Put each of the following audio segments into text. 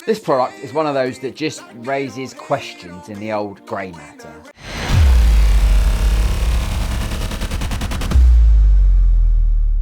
This product is one of those that just raises questions in the old grey matter.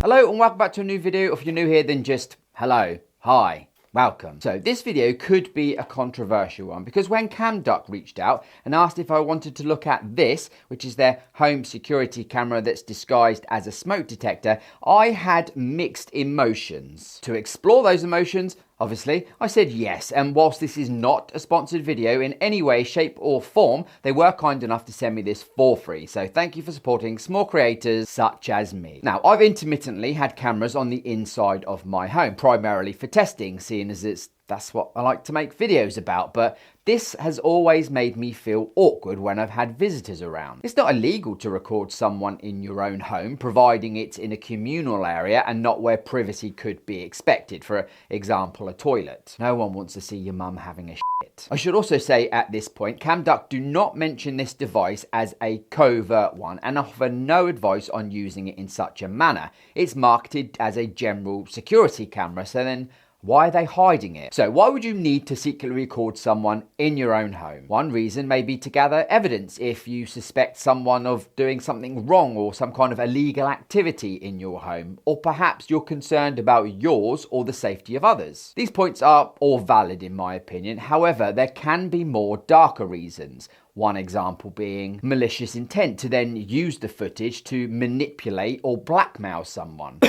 Hello and welcome back to a new video. If you're new here, then just hello, hi, welcome. So this video could be a controversial one because when Camduck reached out and asked if I wanted to look at this, which is their home security camera that's disguised as a smoke detector, I had mixed emotions. To explore those emotions, obviously, I said yes, and whilst this is not a sponsored video in any way, shape or form, they were kind enough to send me this for free, so thank you for supporting small creators such as me. Now, I've intermittently had cameras on the inside of my home, primarily for testing, seeing as that's what I like to make videos about, but this has always made me feel awkward when I've had visitors around. It's not illegal to record someone in your own home, providing it's in a communal area and not where privacy could be expected, for example, a toilet. No one wants to see your mum having a shit. I should also say at this point, Camduck do not mention this device as a covert one and offer no advice on using it in such a manner. It's marketed as a general security camera, so then why are they hiding it? So why would you need to secretly record someone in your own home? One reason may be to gather evidence if you suspect someone of doing something wrong or some kind of illegal activity in your home, or perhaps you're concerned about yours or the safety of others. These points are all valid in my opinion. However, there can be more darker reasons. One example being malicious intent to then use the footage to manipulate or blackmail someone.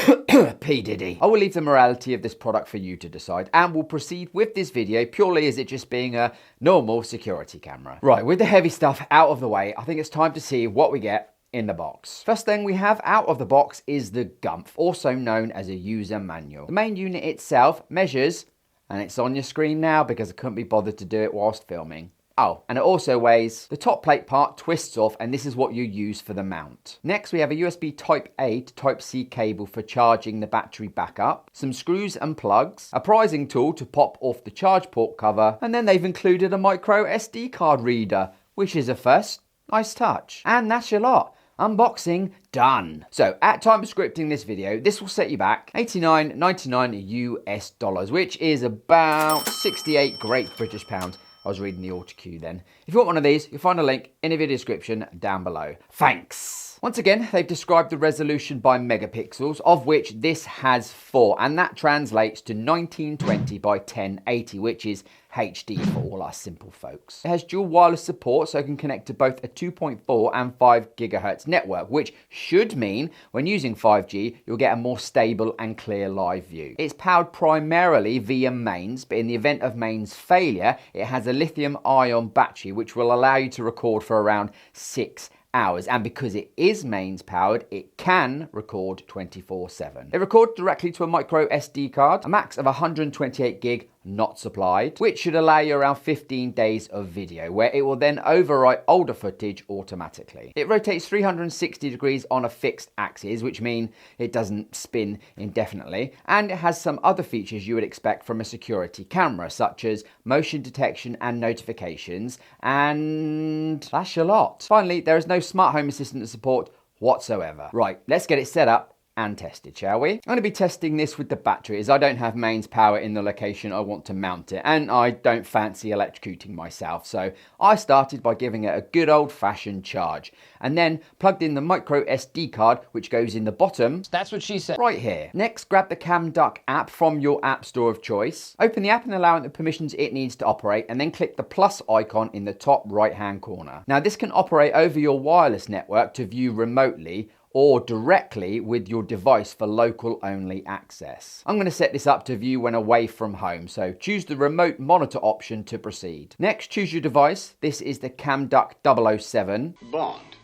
P. Diddy. I will leave the morality of this product for you to decide and will proceed with this video purely as it just being a normal security camera. Right, with the heavy stuff out of the way, I think it's time to see what we get in the box. First thing we have out of the box is the GUMF, also known as a user manual. The main unit itself measures, and it's on your screen now because I couldn't be bothered to do it whilst filming. Oh, and it also weighs, the top plate part twists off and this is what you use for the mount. Next we have a USB Type A to Type C cable for charging the battery back up, some screws and plugs, a prizing tool to pop off the charge port cover, and then they've included a micro SD card reader, which is a first. Nice touch. And that's your lot. Unboxing done. So at time of scripting this video, this will set you back $89.99 US, which is about 68 Great British pounds. I was reading the auto cue then. If you want one of these, you'll find a link in the video description down below. Thanks. Once again, they've described the resolution by megapixels, of which this has 4, and that translates to 1920 by 1080, which is HD for all us simple folks. It has dual wireless support, so it can connect to both a 2.4 and 5 gigahertz network, which should mean when using 5G, you'll get a more stable and clear live view. It's powered primarily via mains, but in the event of mains failure, it has a lithium-ion battery, which will allow you to record for around 6 hours, and because it is mains powered, it can record 24/7. It records directly to a micro SD card, a max of 128 gig not supplied, which should allow you around 15 days of video, where it will then overwrite older footage automatically. It rotates 360 degrees on a fixed axis, which means it doesn't spin indefinitely, and it has some other features you would expect from a security camera, such as motion detection and notifications, and that's a lot. Finally, there is no smart home assistant support whatsoever. Right, let's get it set up and tested, shall we? I'm going to be testing this with the battery as I don't have mains power in the location I want to mount it, and I don't fancy electrocuting myself, so I started by giving it a good old-fashioned charge and then plugged in the micro SD card, which goes in the bottom. That's what she said. Right here. Next, grab the Camduck app from your app store of choice, open the app and allow it the permissions it needs to operate, and then click the plus icon in the top right hand corner. Now this can operate over your wireless network to view remotely or directly with your device for local only access. I'm going to set this up to view when away from home, so choose the remote monitor option to proceed. Next, choose your device. This is the Camduck 007. Bond.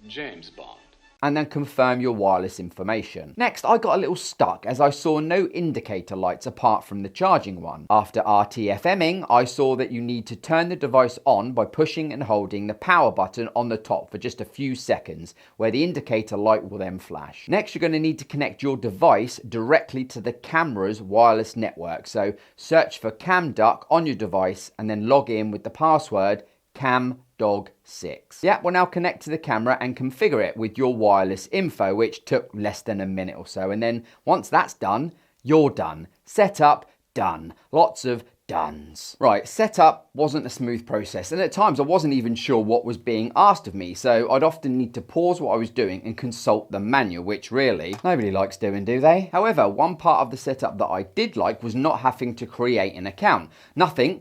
James Bond. And then confirm your wireless information. Next, I got a little stuck as I saw no indicator lights apart from the charging one. After RTFMing, I saw that you need to turn the device on by pushing and holding the power button on the top for just a few seconds, where the indicator light will then flash. Next, you're going to need to connect your device directly to the camera's wireless network. So search for Camduck on your device and then log in with the password CamDog6. Yeah, we'll now connect to the camera and configure it with your wireless info, which took less than a minute or so. And then once that's done, you're done. Set up, done. Lots of Duns. Right, setup wasn't a smooth process, and at times I wasn't even sure what was being asked of me, so I'd often need to pause what I was doing and consult the manual, which really nobody likes doing, do they? However, one part of the setup that I did like was not having to create an account. Nothing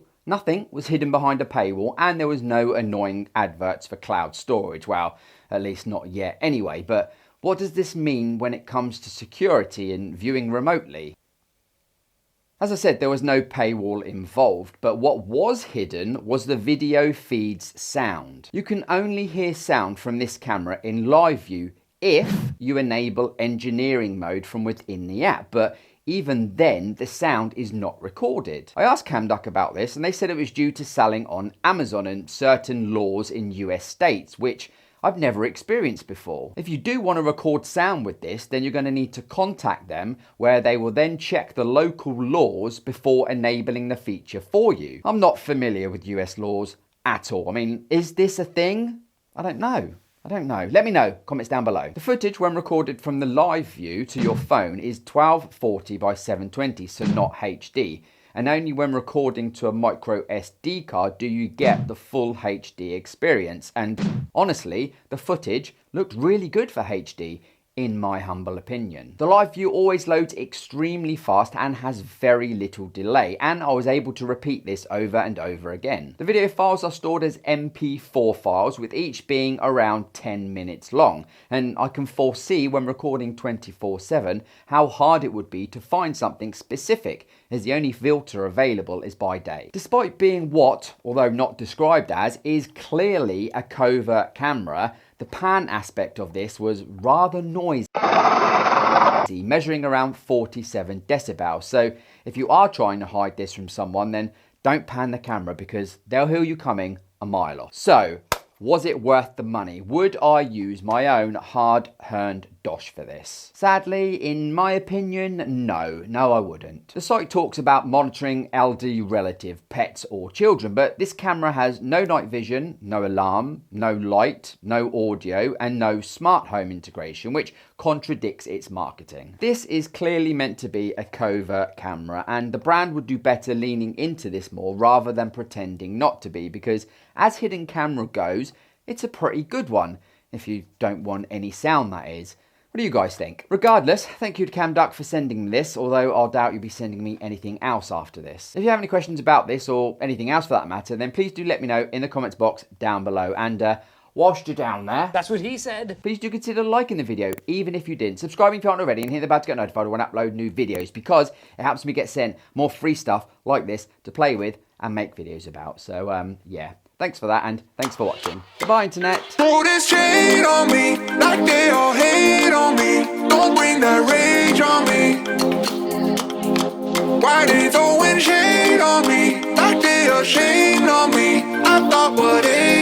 was hidden behind a paywall, and there was no annoying adverts for cloud storage. Well, at least not yet anyway, but what does this mean when it comes to security and viewing remotely? As I said, there was no paywall involved, but what was hidden was the video feed's sound. You can only hear sound from this camera in live view if you enable engineering mode from within the app, but even then the sound is not recorded. I asked Camduck about this and they said it was due to selling on Amazon and certain laws in US states, which I've never experienced before. If you do want to record sound with this, then you're going to need to contact them, where they will then check the local laws before enabling the feature for you. I'm not familiar with US laws at all. I mean, is this a thing? I don't know. Let me know, comments down below. The footage when recorded from the live view to your phone is 1240 by 720, so not HD. And only when recording to a micro SD card do you get the full HD experience. And honestly, the footage looked really good for HD, in my humble opinion. The live view always loads extremely fast and has very little delay, and I was able to repeat this over and over again. The video files are stored as MP4 files, with each being around 10 minutes long, and I can foresee when recording 24/7 how hard it would be to find something specific, as the only filter available is by day. Despite being what, although not described as, is clearly a covert camera, the pan aspect of this was rather noisy, measuring around 47 decibels. So if you are trying to hide this from someone, then don't pan the camera because they'll hear you coming a mile off. So, was it worth the money? Would I use my own hard-earned dosh for this? Sadly, in my opinion, no I wouldn't. The site talks about monitoring elderly relative, pets or children, but this camera has no night vision, no alarm, no light, no audio, and no smart home integration, which contradicts its marketing. This is clearly meant to be a covert camera, and the brand would do better leaning into this more rather than pretending not to be, because as hidden camera goes, it's a pretty good one, if you don't want any sound, that is. What do you guys think? Regardless, thank you to Camduck for sending me this, although I'll doubt you'll be sending me anything else after this. If you have any questions about this, or anything else for that matter, then please do let me know in the comments box down below. And whilst you're down there, that's what he said, please do consider liking the video, even if you didn't. Subscribing if you aren't already, and hit the bell to get notified when I upload new videos, because it helps me get sent more free stuff like this to play with and make videos about. So, yeah. Thanks for that, and thanks for watching. Goodbye, internet. Throw this shade on me, like they all hate on me. Don't bring that rage on me. Why they throwing shade on me, like they ashamed on me? I thought what they